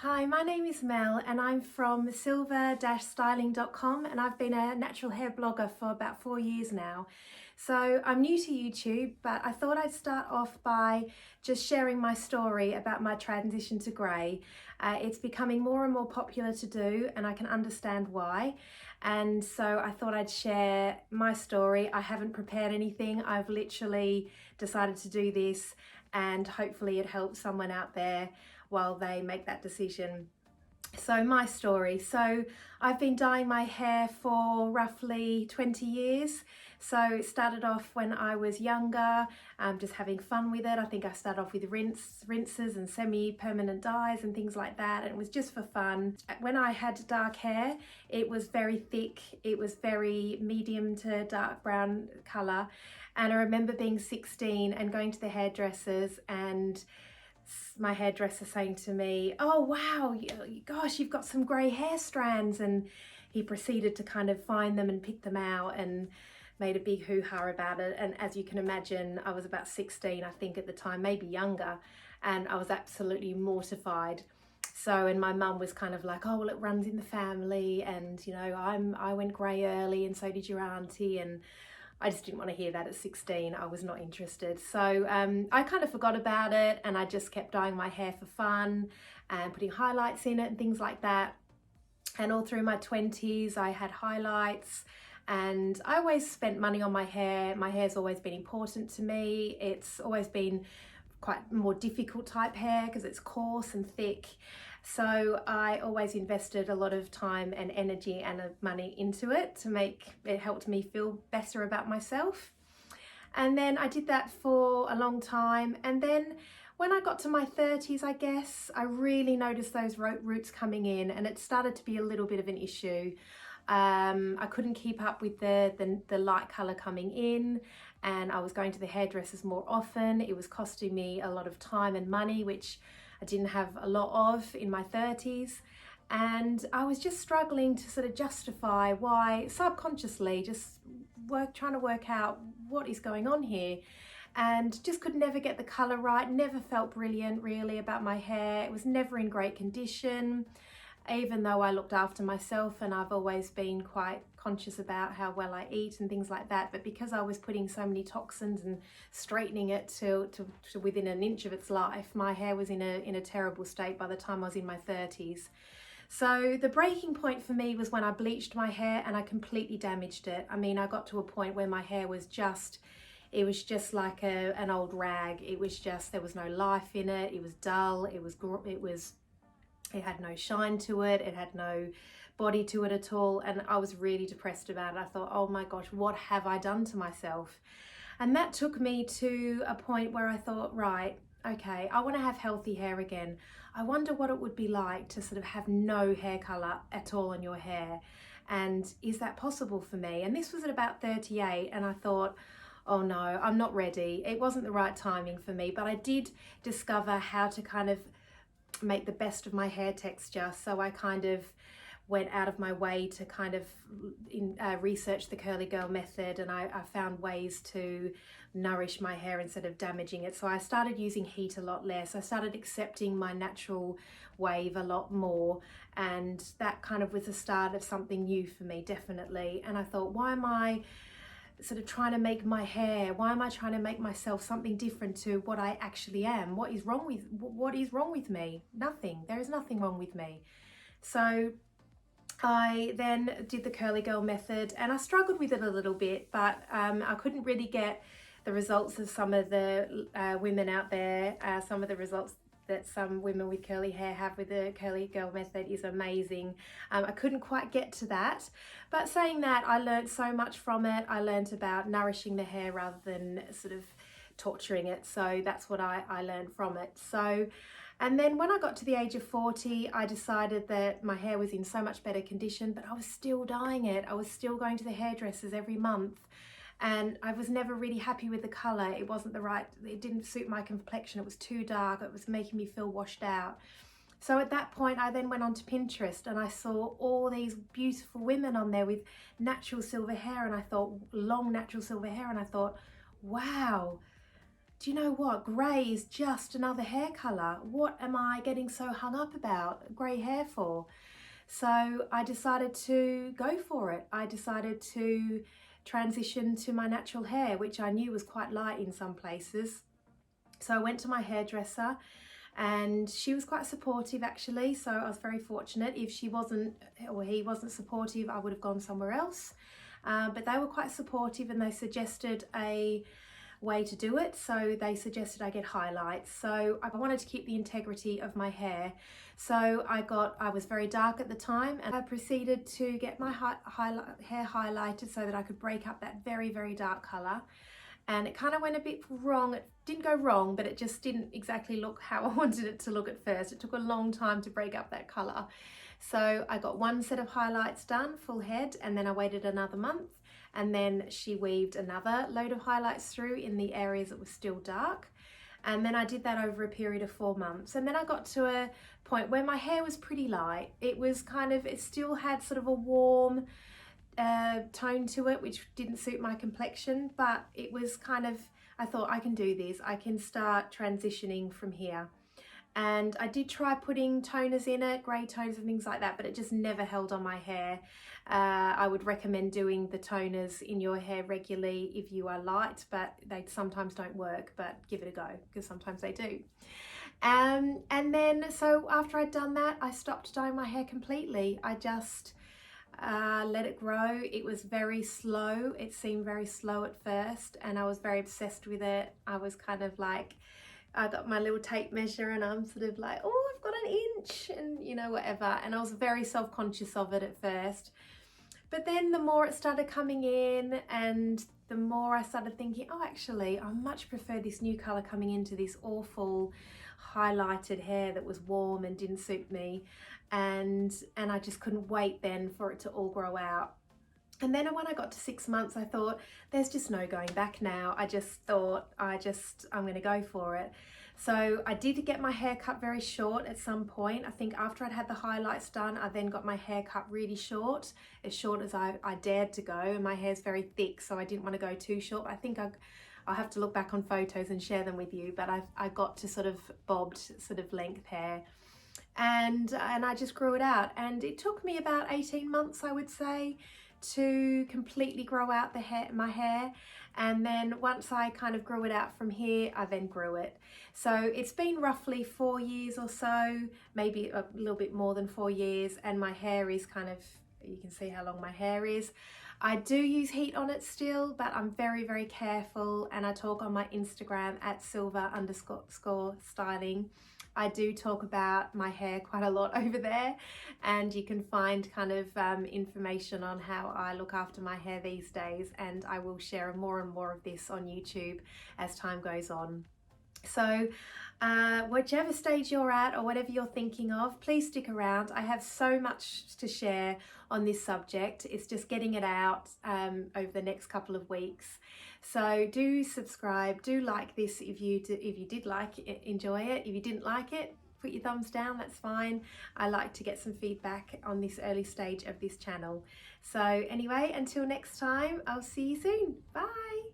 Hi, my name is Mel and I'm from silver-styling.com and I've been a natural hair blogger for about 4 years now. So I'm new to YouTube, but I thought I'd start off by just sharing my story about my transition to grey. It's becoming more and more popular to do and I can understand why. And so I thought I'd share my story. I haven't prepared anything. I've literally decided to do this and hopefully it helps someone out there while they make that decision. So my story. So I've been dyeing my hair for roughly 20 years. So it started off when I was younger, just having fun with it. I think I started off with rinses and semi-permanent dyes and things like that. And it was just for fun. When I had dark hair, it was very thick. It was very medium to dark brown colour. And I remember being 16 and going to the hairdressers and my hairdresser saying to me, "Oh wow, gosh, you've got some grey hair strands," and he proceeded to kind of find them and pick them out and made a big hoo-ha about it. And as you can imagine, I was about 16, I think at the time, maybe younger, and I was absolutely mortified. So, and my mum was kind of like, "Oh well, it runs in the family, and you know, I went grey early and so did your auntie," and I just didn't want to hear that at 16. I was not interested. So I kind of forgot about it and I just kept dyeing my hair for fun and putting highlights in it and things like that. And all through my 20s, I had highlights and I always spent money on my hair. My hair's always been important to me. It's always been quite more difficult type hair because it's coarse and thick. So I always invested a lot of time and energy and money into it to make it helped me feel better about myself. And then I did that for a long time. And then when I got to my 30s, I guess, I really noticed those roots coming in and it started to be a little bit of an issue. I couldn't keep up with the light colour coming in and I was going to the hairdressers more often. It was costing me a lot of time and money, which I didn't have a lot of in my 30s. And I was just struggling to sort of justify why, subconsciously, just trying to work out what is going on here. And just could never get the colour right, never felt brilliant really about my hair. It was never in great condition, even though I looked after myself and I've always been quite conscious about how well I eat and things like that. But because I was putting so many toxins and straightening it to within an inch of its life, my hair was in a terrible state by the time I was in my 30s. So the breaking point for me was when I bleached my hair and I completely damaged it. I mean, I got to a point where my hair was just, it was just like an old rag. It was just, there was no life in it. It was dull. It had no shine to it. It had no body to it at all. And I was really depressed about it. I thought, oh my gosh, what have I done to myself? And that took me to a point where I thought, right, okay, I want to have healthy hair again. I wonder what it would be like to sort of have no hair colour at all in your hair. And is that possible for me? And this was at about 38 and I thought, oh no, I'm not ready. It wasn't the right timing for me, but I did discover how to kind of make the best of my hair texture. So I kind of went out of my way to kind of research the curly girl method, and I found ways to nourish my hair instead of damaging it. So I started using heat a lot less. I started accepting my natural wave a lot more, and that kind of was the start of something new for me, definitely. And I thought, why am I sort of trying to make my hair, why am I trying to make myself something different to what I actually am? What is wrong with me? Nothing. There is nothing wrong with me. So I then did the curly girl method and I struggled with it a little bit, but I couldn't really get the results of some of the women out there. Some of the results that some women with curly hair have with the curly girl method is amazing. I couldn't quite get to that, but saying that, I learned so much from it. I learned about nourishing the hair rather than sort of torturing it. So that's what I learned from it. So, and then when I got to the age of 40, I decided that my hair was in so much better condition, but I was still dyeing it. I was still going to the hairdressers every month. And I was never really happy with the colour. It wasn't the right, it didn't suit my complexion. It was too dark. It was making me feel washed out. So at that point, I then went onto Pinterest and I saw all these beautiful women on there with natural silver hair. And I thought, long natural silver hair. And I thought, wow, do you know what? Grey is just another hair colour. What am I getting so hung up about grey hair for? So I decided to go for it. I decided to transition to my natural hair, which I knew was quite light in some places. So I went to my hairdresser and she was quite supportive actually. So I was very fortunate. If she wasn't, or he wasn't supportive, I would have gone somewhere else. But they were quite supportive and they suggested a way to do it. So they suggested I get highlights. So I wanted to keep the integrity of my hair. So I was very dark at the time, and I proceeded to get my hair highlighted so that I could break up that very, very dark colour. And it kind of went a bit wrong. It didn't go wrong, but it just didn't exactly look how I wanted it to look at first. It took a long time to break up that colour. So I got one set of highlights done, full head, and then I waited another month. And then she weaved another load of highlights through in the areas that were still dark. And then I did that over a period of 4 months. And then I got to a point where my hair was pretty light. It was kind of, it still had sort of a warm tone to it, which didn't suit my complexion, but it was kind of, I thought I can do this. I can start transitioning from here. And I did try putting toners in it, grey toners and things like that, but it just never held on my hair. I would recommend doing the toners in your hair regularly if you are light, but they sometimes don't work, but give it a go because sometimes they do. And then, so after I'd done that, I stopped dyeing my hair completely. I just let it grow. It was very slow. It seemed very slow at first, and I was very obsessed with it. I was kind of like, I got my little tape measure and I'm sort of like, oh, I've got an inch and you know, whatever. And I was very self-conscious of it at first. But then the more it started coming in and the more I started thinking, oh, actually, I much prefer this new colour coming into this awful highlighted hair that was warm and didn't suit me. And I just couldn't wait then for it to all grow out. And then when I got to 6 months, I thought, there's just no going back now. I just thought, I'm going to go for it. So I did get my hair cut very short at some point. I think after I'd had the highlights done, I then got my hair cut really short as I dared to go. And my hair's very thick, so I didn't want to go too short. I think I'll have to look back on photos and share them with you, but I got to sort of bobbed sort of length hair. And I just grew it out. And it took me about 18 months, I would say, to completely grow out my hair. And then once I kind of grew it out from here, I then grew it. So it's been roughly 4 years or so, maybe a little bit more than 4 years, and my hair is kind of, you can see how long my hair is. I do use heat on it still, but I'm very, very careful, and I talk on my Instagram at silver_styling. I do talk about my hair quite a lot over there, and you can find kind of information on how I look after my hair these days, and I will share more and more of this on YouTube as time goes on. So whichever stage you're at or whatever you're thinking of, please stick around. I have so much to share on this subject. It's just getting it out over the next couple of weeks. So do subscribe, do like this if you did like it, enjoy it. If you didn't like it, put your thumbs down, that's fine. I like to get some feedback on this early stage of this channel. So anyway, until next time, I'll see you soon. Bye.